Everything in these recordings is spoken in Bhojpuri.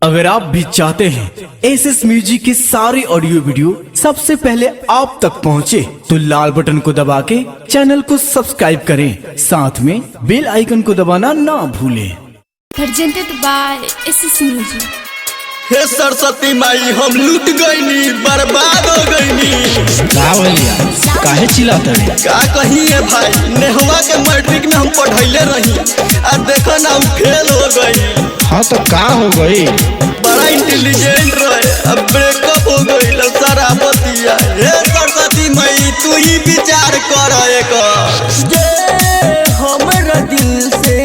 अगर आप भी चाहते हैं एसएस म्यूजिक की सारी ऑडियो वीडियो सबसे पहले आप तक पहुंचे, तो लाल बटन को दबा के चैनल को सब्सक्राइब करें, साथ में बेल आइकन को दबाना ना भूलें। Presented by SS Music। हे सरस्वती माई हम लूट गईनी, बर्बाद हो गईनी। काहे चिल्लाते हैं? का कही है भाई, नेहवा के मैट्रिक में हम पढ़ाइले रही, और देखो ना हम फेल हो गई। हाँ तो का हो गई? बड़ा इंटेलिजेंट रहे, अब ब्रेकअप हो गई, शराबतिया। हे सरस्वती माई तू ही विचार कर जे हमरा दिल से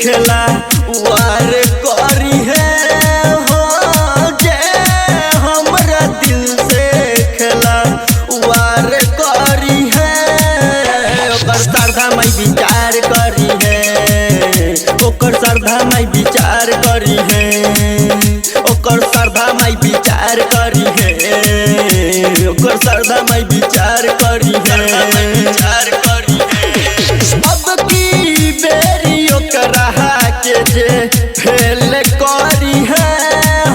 खेला वार करी है, विचार करी है ओकर श्रद्धा माई विचार करी है, ओकर श्रद्धा माई विचार करी है, ओकर श्रद्धा माई विचार करी है। अब की बेरी ओकरा के जे फेल करी है,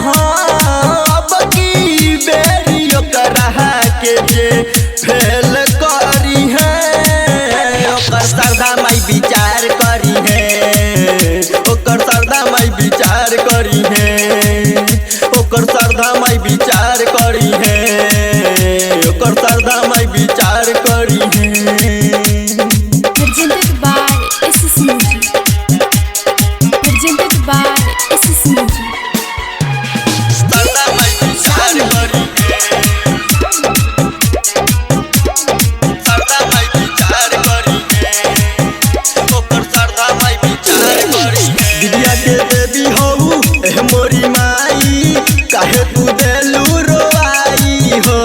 हाँ अब की बेरी ओकरा के जे फेल करी है, श्रद्धा माई विचार करी है, ओकर श्रद्धा माई विचार करी है, ओकर श्रद्धा माई विचार करी है, ओकर श्रद्धा माई विचार करी है। Presented by SS Music। Presented by SS Music। श्रद्धा माई विचार करी है, श्रद्धा माई विचार करी है, ओकर श्रद्धा माई विचार करी है। विद्या के देवी हो एह मोरी माई, काहे तू देलू रोआई हो,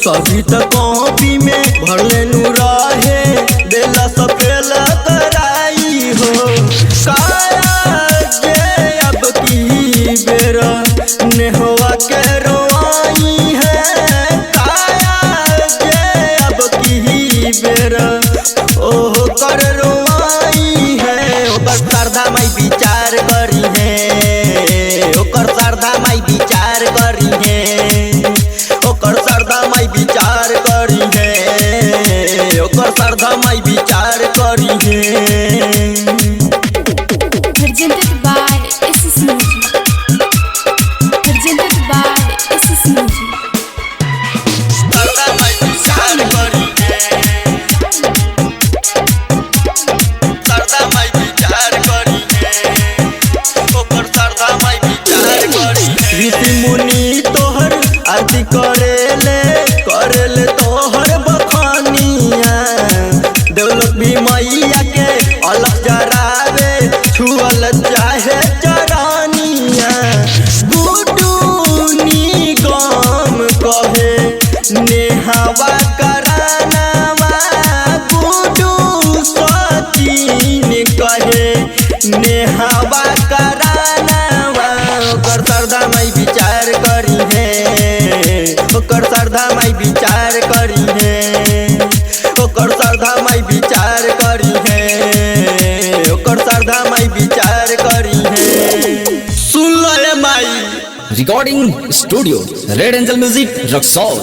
सभी तो कॉपी में भरले नू रहे, देला सफेल कराई हो। काया जे अब की बेर नेहवा के रोआई है, काया जे अब की बेर ओह कर रोआई है, ओकर श्रद्धा माई विचार करी है, ओकर श्रद्धा माई विचार करी है, ओकर श्रद्धा माई विचार करी है, ओकर श्रद्धा माई विचार करी है। Presented by SS Music। Presented by SS Music। श्रद्धा माई विचार करी है, श्रद्धा माई विचार करी है, ओकर श्रद्धा माई विचार करी है। ऋषि मुनि तोहर आरती करेले तोहर बखानिया, देवलोक भी मैया के अलग जरावे, छुअल चाहे चरानिया। गुडू निगम कहे नेहवा करानावा, गुडू सचिन कहे नेहवा करानावा, ओकर श्रद्धा माई विचार करी है, ओकर श्रद्धा माई विचार करी है, ओकर श्रद्धा माई विचार करी है, ओकर श्रद्धा माई विचार करी है। सुन लो माई। Recording studio Red Angel Music Raxaul.